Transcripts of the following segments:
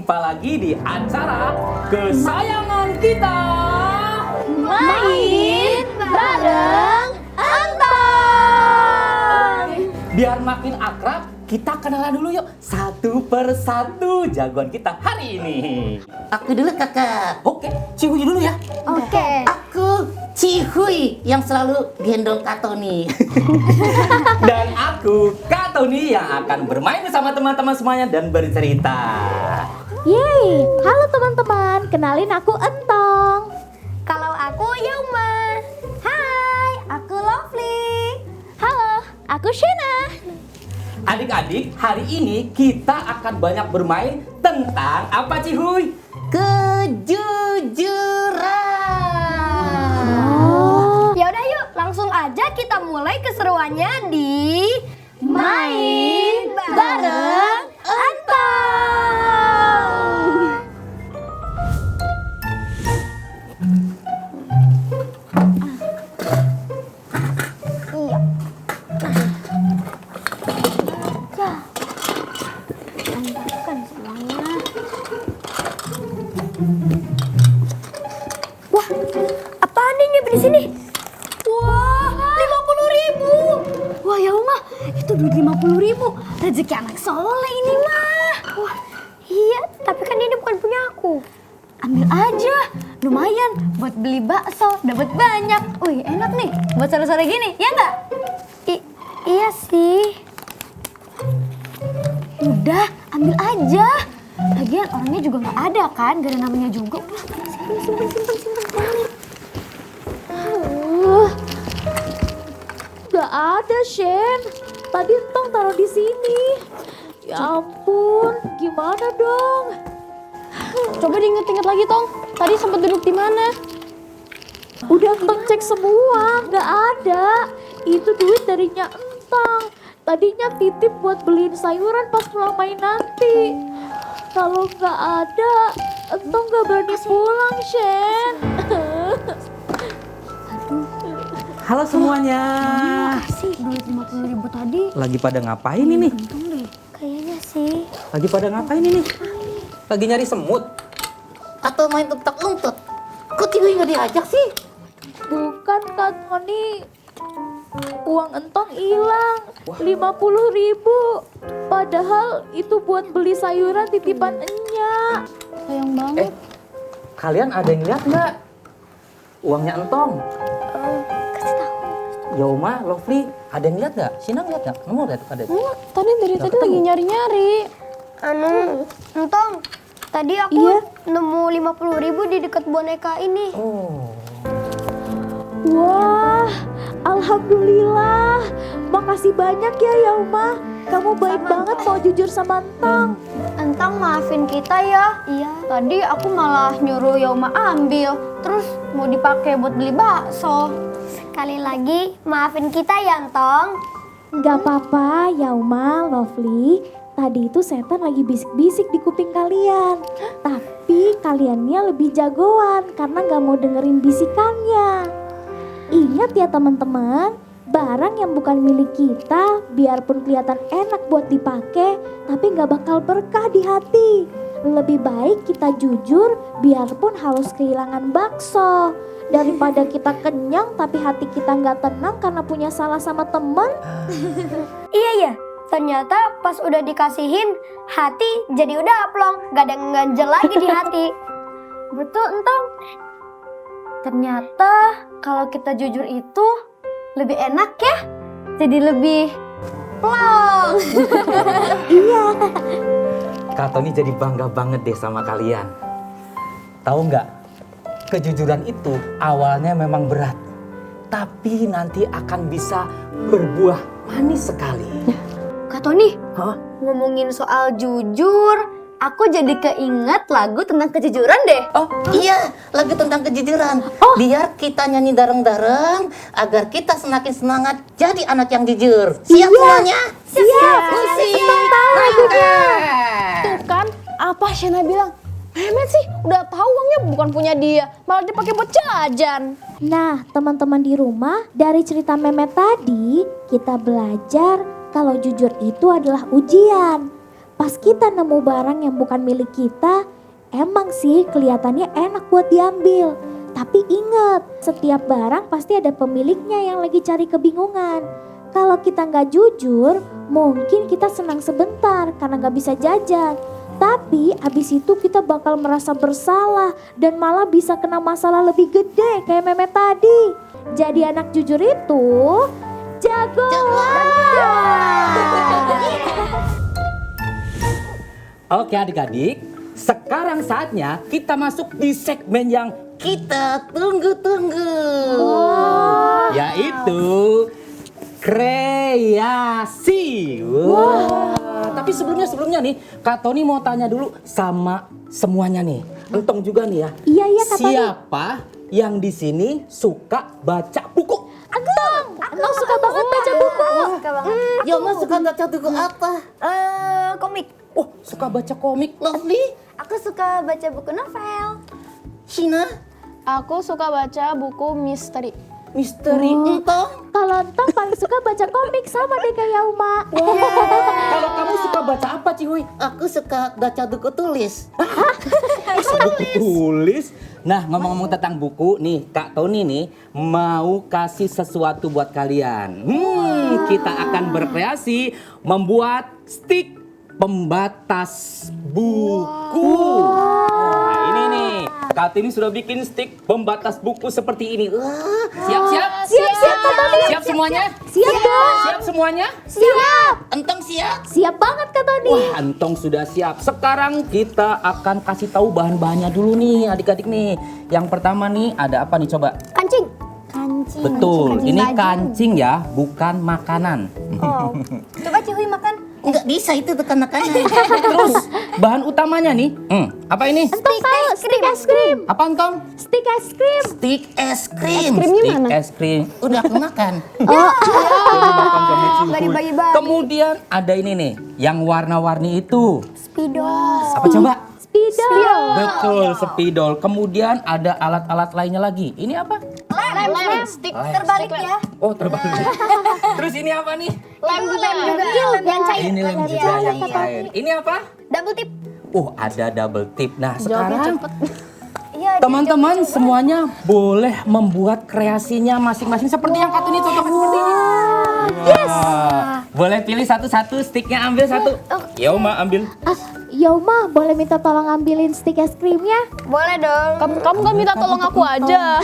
Jumpa lagi di acara kesayangan kita, Main bareng Entong. Biar makin akrab, kita kenalan dulu yuk. Satu persatu jagoan kita hari ini. Aku dulu kakak. Oke, Cihuy dulu ya. Oke. Aku Cihuy yang selalu gendong Kak Tony. Dan aku, Kak Tony, yang akan bermain bersama teman-teman semuanya dan bercerita. Yeay, halo teman-teman, kenalin aku Entong. Kalau aku Yauma. Hai, aku Lovely. Halo, aku Shena. Adik-adik, hari ini kita akan banyak bermain tentang apa, Cihuy? Kejujuran. Ya udah yuk, langsung aja kita mulai keseruannya di Main bareng Entong. Iya. Tambahkan semuanya. Wah, apaan nih nyampe di sini? Wah, 50.000. Wah, ya Uma, itu duit 50.000. Rezeki anak soleh ini mah. Wah, iya, tapi kan ini bukan punya aku. Ambil aja, lumayan buat beli bakso, dapat banyak. Wih, enak nih buat sore-sore gini, ya nggak? Iya sih. Udah, ambil aja. Lagian orangnya juga nggak ada kan, gak ada namanya juga. Udah, simpen. Gak ada, Shen. Tadi Entong taruh di sini. Ya ampun, gimana dong? Coba diinget-inget lagi, Tong. Tadi sempat duduk di mana? Udah Entong cek semua, gak ada. Itu duit darinya Entong. Tadinya titip buat beliin sayuran pas pulang main nanti. Kalau gak ada, Entong gak berani pulang, Shen. Halo semuanya. Sih, duit 50.000 tadi. Lagi pada ngapain ini? Untung deh. Kayaknya sih. Lagi pada ngapain ini? Lagi nyari semut? Atau main untuk-untuk? Kok Cihuy nggak diajak sih? Bukan, Kak Tony. Uang Entong hilang, 50.000. Padahal itu buat beli sayuran titipan Enya. Sayang banget. Kalian ada yang lihat nggak? Uangnya Entong. Kasih tahu. Yauma, Lovely, ada yang lihat nggak? Sina lihat nggak? Kamu lihat ada? Tadi dari Nggak tadi ketemu. lagi nyari-nyari. Entong. Tadi aku Iya? nemu 50.000 di dekat boneka ini. Oh. Wah, alhamdulillah. Makasih banyak ya Yauma. Kamu baik banget mau jujur sama Entong. Entong maafin kita ya. Iya. Tadi aku malah nyuruh Yauma ambil, terus mau dipakai buat beli bakso. Sekali lagi maafin kita ya, Entong. Gak apa-apa Yauma, Lovely. Tadi itu setan lagi bisik-bisik di kuping kalian. Tapi kaliannya lebih jagoan karena gak mau dengerin bisikannya. Ingat ya teman-teman, barang yang bukan milik kita biarpun kelihatan enak buat dipakai, tapi gak bakal berkah di hati. Lebih baik kita jujur biarpun harus kehilangan bakso. Daripada kita kenyang tapi hati kita gak tenang karena punya salah sama temen. Iya ya. Ternyata pas udah dikasihin, hati jadi udah aplong, gak ada nganjel lagi di hati. Betul, Entong. Ternyata kalau kita jujur itu lebih enak ya, jadi lebih plong. Iya. Kak Tony jadi bangga banget deh sama kalian. Tahu nggak? Kejujuran itu awalnya memang berat, tapi nanti akan bisa berbuah manis sekali. Kak Tony, Hah? ngomongin soal jujur, aku jadi keinget lagu tentang kejujuran deh. Oh iya, lagu tentang kejujuran. Biar kita nyanyi bareng-bareng agar kita semakin semangat jadi anak yang jujur. Siap semuanya? Siap. Musik. Tuh kan, apa Shena bilang? Hemet sih, udah tahu uangnya bukan punya dia, malah dipakai buat jajan. Nah, teman-teman di rumah, dari cerita Memet tadi, kita belajar kalau jujur itu adalah ujian. pas kita nemu barang yang bukan milik kita, emang sih kelihatannya enak buat diambil. Tapi ingat, setiap barang pasti ada pemiliknya yang lagi cari kebingungan. Kalau kita nggak jujur, mungkin kita senang sebentar karena nggak bisa jajan. Tapi abis itu kita bakal merasa bersalah dan malah bisa kena masalah lebih gede kayak Memet tadi. Jadi anak jujur itu jagoan. Oke adik-adik, sekarang saatnya kita masuk di segmen yang Kita tunggu-tunggu. yaitu kreasi. Tapi sebelumnya nih, Kak Tony mau tanya dulu sama semuanya nih. Entong juga nih ya. Iya, Kak Tony. Siapa yang di sini suka baca buku? Entong suka banget baca buku. Suka banget. Yoma suka baca buku apa? Komik. Oh, suka baca komik. Lovely? Aku suka baca buku novel. Shina? Aku suka baca buku misteri. Misteri. Entong? Kalau Entong paling suka baca komik sama deh kayak Yauma. Kalau kamu suka baca apa, Cihuy? Aku suka baca buku tulis. Buku tulis. Nah, ngomong-ngomong tentang buku nih, Kak Tony nih mau kasih sesuatu buat kalian. Kita akan berkreasi membuat stick pembatas buku. Nah, ini nih, Kak Tony sudah bikin stick pembatas buku seperti ini. Wah, siap-siap? Siap, Kak Tony. Siap semuanya? Siap dong. Siap semuanya? Siap. Entong siap? Siap banget Kak Tony. Wah, Antong sudah siap. Sekarang kita akan kasih tahu bahan-bahannya dulu nih, adik-adik nih. Yang pertama nih, ada apa nih coba? Kancing. Kancing. Betul, Kancing ini baju. kancing ya, bukan makanan. Oh. Coba Cihuy makan. Enggak bisa itu tekan makanan. Terus bahan utamanya nih, apa ini? Entong tahu stick es krim. Apa Antong? Stick es krim. Stick es krim. Stick es krim. Udah aku makan. Dimakan sama Cihuy. Dari bagi-bagi. Kemudian ada ini nih, yang warna-warni itu. Spidol. Apa coba? Spidol. Betul, spidol. Kemudian ada alat-alat lainnya lagi. Ini apa? Lem, stick Terbalik ya. Oh, terbalik. Terus ini apa nih? Lem juga. Yang cair. Ini lem juga yang cair. Ini apa? Double tip. Oh, ada double tip. Nah, sekarang Iya. teman-teman semuanya boleh membuat kreasinya masing-masing seperti yang Kak Tony contohkan seperti ini. Yes. Boleh pilih satu-satu, sticknya ambil satu. Yauma ambil. Yauma boleh minta tolong ambilin stick es krimnya? Boleh dong. Kamu gak minta tolong aku aja.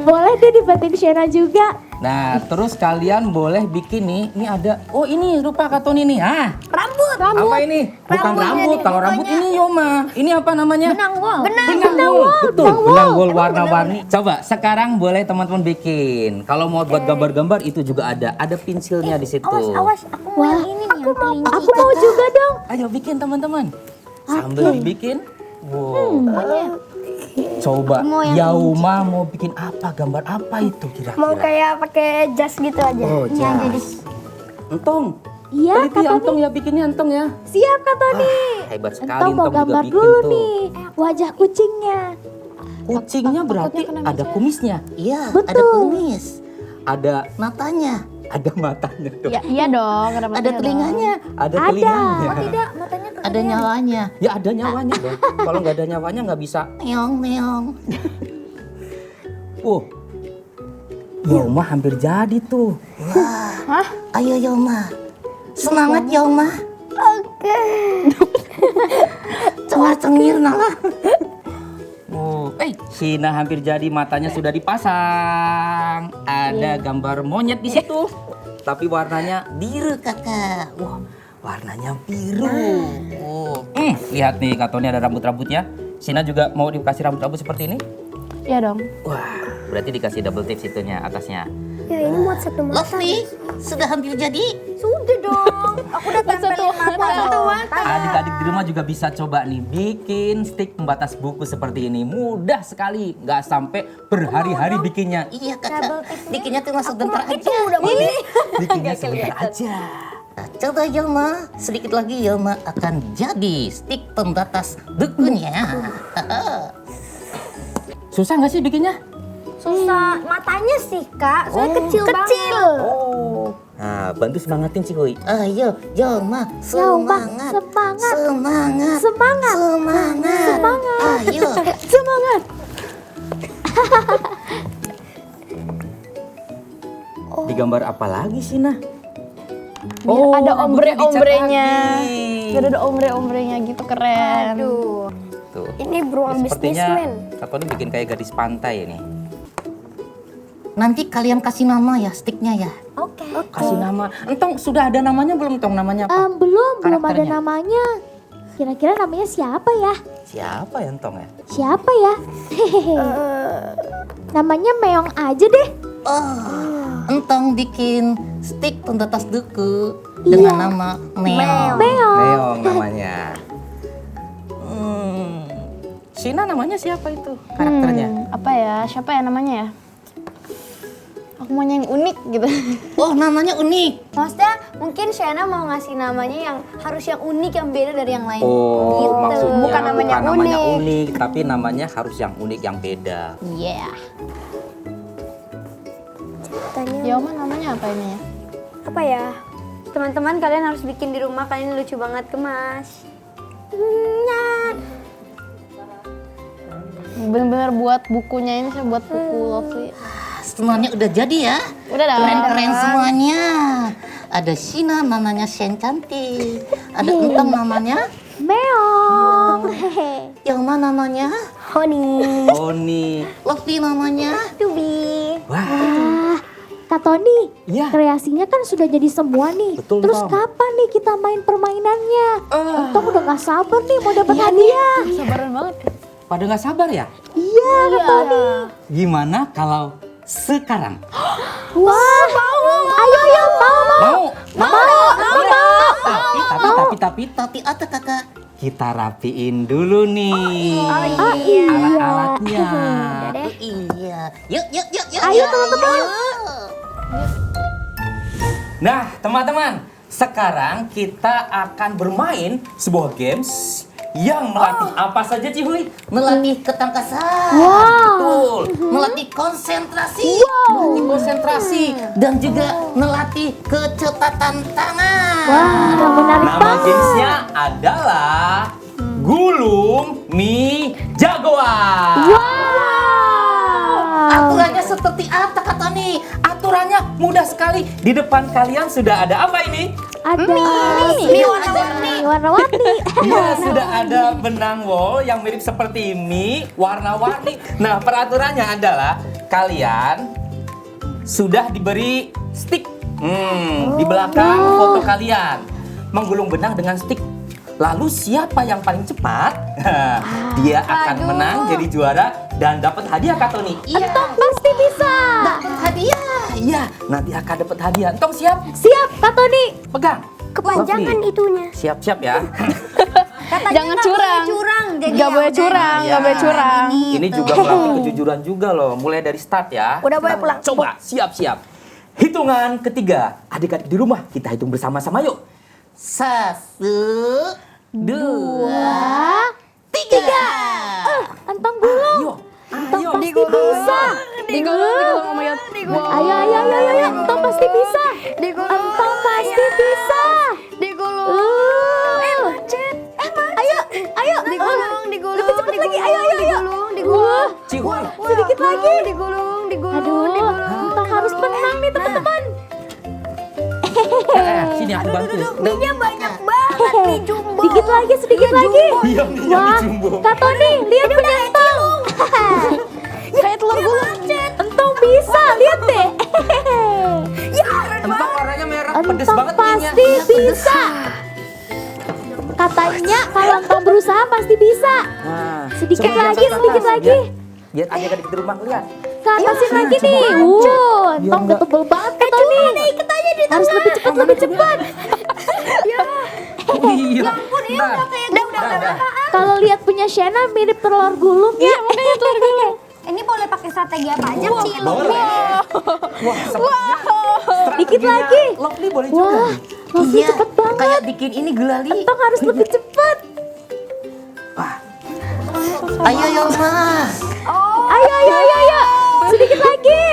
Boleh deh dibantuin Shena juga. Nah, terus kalian boleh bikin nih. Ini ada. Oh, ini rupa Kak Tony nih. Ah, Rambut. apa ini? Bukan Rambutnya rambut. nih, Kalau rambut pokoknya. ini Yoma. Ini apa namanya? Benang wol. Benang wol. Betul, benang wol warna-warni. Coba sekarang boleh teman-teman bikin. Kalau mau buat gambar-gambar itu juga ada. Ada pensilnya di situ. Awas, aku mau yang ini nih, yang kelinci. Aku mau juga dong. Ayo bikin teman-teman. Sambil dibikin. Wow. Coba Yauma mau bikin apa? Gambar apa itu kira-kira? Mau kayak pakai jas gitu aja. Oh, Yang jas. Entong. Iya Teliti Kak Tony. Entong ya bikinnya Entong ya. Siap Kak Tony. Hebat sekali Entong mau Entong juga gambar bikin dulu tuh. nih. Wajah kucingnya. Kucingnya berarti ada kumisnya, Iya, Betul. ada kumis. ada Matanya. matanya tuh. Iya dong. Ada telinganya. Ada telinganya. Tidak, matanya ke Ada nyawanya. Ya ada nyawanya dong. Kalau nggak ada nyawanya nggak bisa. Meong, meong. Yauma hampir jadi tuh. Ayo Yoma. Semangat Yoma. Oke. Coba cengir lah. Shina hampir jadi, matanya sudah dipasang. Ada gambar monyet di situ. Tapi warnanya Biru kakak. wah, warnanya biru. Lihat nih Kak Tony ada rambut-rambutnya. Shina juga mau dikasih rambut-rambut seperti ini. Iya dong. Wah, berarti dikasih double tip situnya atasnya. Ya ini muat satu mata. Lovely, sudah hampir jadi. Sudah dong. Aku udah tempelin mata. Adik-adik di rumah juga bisa coba nih bikin stick pembatas buku seperti ini. Mudah sekali, nggak sampai berhari-hari bikinnya. Iya kakak. Bikinnya cuma sebentar aja. Bikinnya sebentar aja. Nah, coba Yoma, sedikit lagi Yoma akan jadi stick pembatas bukunya. Susah nggak sih bikinnya? Susah matanya sih kak, soalnya kecil banget. Oh, Nah, bantu semangatin si Hui. Ayo, Yoma, semangat. semangat. Semangat. Semangat. Semangat. Semangat. Ayo. Semangat. Digambar apa lagi sih, Nah? Biar ada ombre-ombrenya. lagi. Biar ada ombre-ombrenya gitu, keren. Aduh, Tuh. ini beruang Sepertinya bisnismen. Kak Tony bikin kayak gadis pantai ini. Nanti kalian kasih nama ya sticknya ya. Oke. Kasih nama. Entong sudah ada namanya belum, Tong? Namanya apa? Belum ada Karakternya? namanya. Kira-kira namanya siapa ya? Siapa ya, Entong ya? Siapa ya? Hehehe. Namanya Meong aja deh. Entong bikin stick pendatas duku dengan nama Meong. Meong. Meong namanya. Sina namanya siapa itu karakternya? Apa ya? Siapa ya namanya ya? Aku maunya yang unik gitu. Oh, namanya unik. Maksudnya mungkin Shena mau ngasih namanya yang harus yang unik, yang beda dari yang lain. Oh, Gitu. maksudnya Bukan namanya unik. unik, tapi namanya harus yang unik, yang beda. Yeah. Tanya Yoma namanya apa ini ya? apa ya? Teman-teman kalian harus bikin di rumah, kalian lucu banget kemas. Bener-bener buat bukunya ini, saya buat buku Lovely. Semuanya udah jadi ya. Udah dong. Keren-keren semuanya. Ada Shina namanya Shen cantik. Ada Entong namanya. Meong. Hehe. Yoma namanya. Honey, Oni. Lovely namanya. Tubi. Wah, Kak Tony, Iya. kreasinya kan sudah jadi semua nih. Betul, Terus Tom. kapan nih kita main permainannya? Entong udah gak sabar nih mau dapat hadiah. Sabaran banget. pada nggak sabar ya? Iya, Kak Tony. Gimana kalau sekarang? Wah, ayo, mau. Tapi ada kakak. Kita rapiin dulu nih Iya. alat-alatnya. Iya. Yuk. Ayo, teman-teman. Nah, teman-teman, sekarang kita akan bermain sebuah games yang melatih apa saja, Cihuy? Melatih ketangkasan. Betul. Melatih konsentrasi. Dan juga melatih kecepatan tangan. Wah, menarik Nama banget. gamesnya adalah Gulung Mie Jagoan. Aturannya seperti apa, Kak Tony? Aturannya mudah sekali. Di depan kalian sudah ada apa ini? Ada Mie warna-warni. warna-warni. Ya, sudah ada benang wol yang mirip seperti mie warna-warni. Nah, peraturannya adalah kalian sudah diberi stick. Di belakang foto kalian menggulung benang dengan stick. Lalu siapa yang paling cepat, dia akan menang jadi juara dan dapat hadiah, Kak Tony. Entong pasti bisa. Hadiah. Iya, nanti akan dapat hadiah. Entong siap? Siap, Kak Tony. Pegang. Kepanjangan Lovely. itunya. Siap-siap ya. Jangan curang. Jadi Nggak boleh curang, nggak boleh curang. Ini juga melatih kejujuran juga loh. Mulai dari start ya. Udah boleh pulang. Coba, siap-siap. Hitungan ketiga. Adik-adik di rumah, kita hitung bersama-sama yuk. 1, 2, 3. Entong gulung. Ayo. Entong Ayo. pasti bisa. Digulung, oh my god. Ayo. Entong pasti bisa. Entong pasti bisa. Digulung. Ayo. Digulung. Lebih cepat lagi. Ayo. Digulung. Cihuy. Sedikit lagi. Digulung. Aduh, Entong harus menang nih, teman-teman. Sini aku bantu. Minyak banyak banget nih, jumbo. Sedikit lagi. Iya, minyak Wah, jumbo. Kak Tony, lihat punya Entong. Kayak telur gulung. Entong bisa, lihat deh. Entong warnanya merah, pedes Entong banget minyak. pasti bisa. Katanya kalau Entong berusaha pasti bisa. Nah, Sedikit coba lagi, lihat ke sedikit atas, lagi. Biar adik-adik di rumah lihat. Ke atasin lagi coba nih. aja. Entong udah tebel banget Kak Tony. Harus lebih cepat. Iya. Udah. Kalau lihat punya Shena mirip telur gulung ya. Makanya telur gulung. Ini boleh pakai strategi apa aja sih? Boleh. Wah, sepertinya Dikit strateginya lagi. Lovely boleh juga. Wah, Lovely Iya, cepet banget. kayak bikin ini gelali. Entong harus lebih cepat. Wah, Ayo, Yoma. Ayo. Sedikit lagi.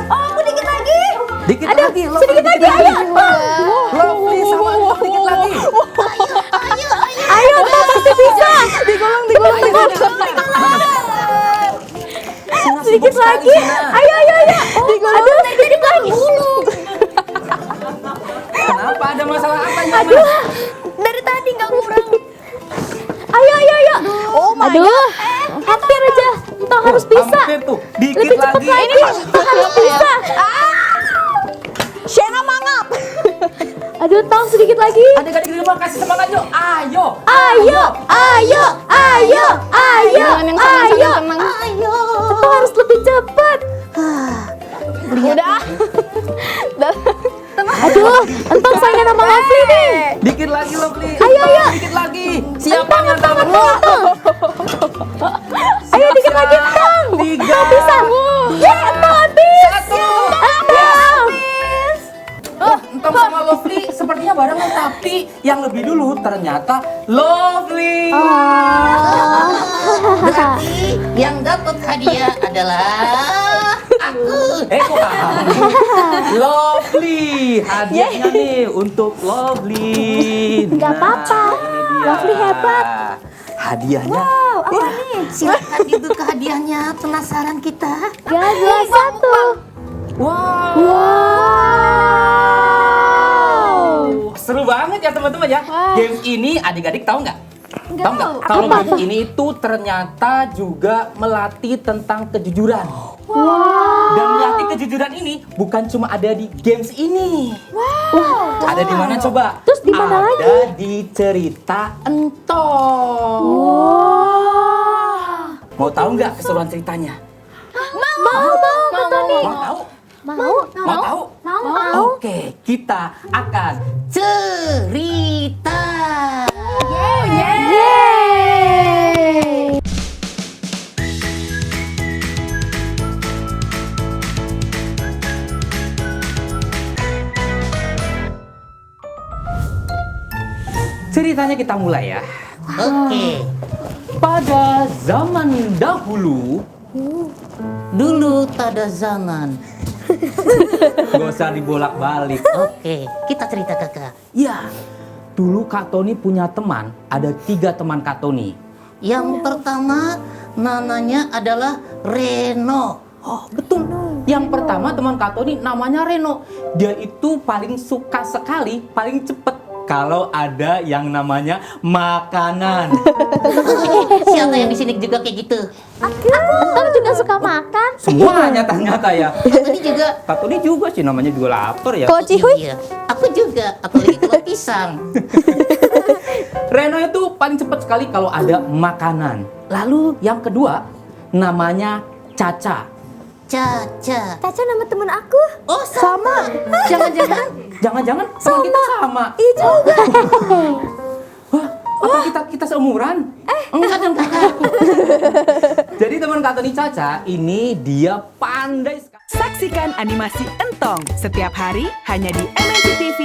Oh, aku dikit lagi. dikit Aduh, lagi, Lovely, sedikit dikit Lovely sama Entong dikit lagi. Ayo, Entong pasti bisa. Digolong. Sina Sedikit sibuk sekali, lagi. Sina. Ayo. Aduh, sedikit lagi. Kenapa ada masalah apa ya? Dari tadi nggak kurang. Ayo. Oh my Aduh, hampir aja. Entong harus bisa. Hampir tuh, dikit Lebih cepat lagi. lagi. Entong harus bisa. Shena mangap. Aduh, Entong sedikit lagi. Adik-adik di rumah kasih semangat yuk. Ayo. Jangan yang senang-senang. Entong harus lebih cepat. Udah. Aduh, Entong saingan sama Lovely nih. Dikit lagi Lovely. Ayo. Dikit lagi. Siapa yang dapat? Ayo dikit lagi, Entong. 3. Entong bisa. Yeay, Entong habis. Entong. Entong sama Lovely sepertinya barengan, tapi yang lebih dulu ternyata Lovely. Berarti yang dapat hadiah adalah aku. Kok kamu? Lovely. Hadiahnya nih untuk Lovely. Nggak apa-apa. ini dia. Lovely hebat. Hadiahnya. Silakan dibuka hadiahnya. Penasaran kita? 3, 2, 1. Wow. Seru banget ya teman-teman ya. Games ini adik-adik tahu nggak? Tahu nggak? Kalau games ini itu ternyata juga melatih tentang kejujuran. Dan melatih kejujuran ini bukan cuma ada di games ini. Ada di mana coba? Terus di mana lagi? Ada di cerita Entong. Mau tahu nggak keseruan ceritanya? Mau, Kak Tony. Mau tahu? Mau. Mau tahu? Mau. Oke, kita akan Cerita. Yeay. ceritanya kita mulai ya. Oke. Pada zaman dahulu, Dulu tada zaman. gak usah dibolak-balik. Oke, kita cerita kakak. Ya, dulu Kak Tony punya teman, ada 3 teman Kak Tony. Yang pertama namanya adalah Reno. Oh, betul. Yang pertama teman Kak Tony namanya Reno. Dia itu paling suka sekali, paling cepet kalau ada yang namanya makanan. Siapa yang di sini juga kayak gitu? Entong juga suka makan. Semuanya ternyata ya. Ini juga. Kak Tony juga sih namanya juga lapar ya. Kalau Cihuy? Iya, aku juga. Apalagi kalau pisang. Reno itu paling cepat sekali kalau ada makanan. Lalu yang kedua namanya Caca. Caca. Caca nama temen aku. Oh sama. Jangan-jangan teman kita sama. Iya juga. Wah, apa kita seumuran? Enggak dong kakak. Jadi teman Kak Tony Caca ini dia pandai sekali. Saksikan animasi Entong setiap hari hanya di MNC TV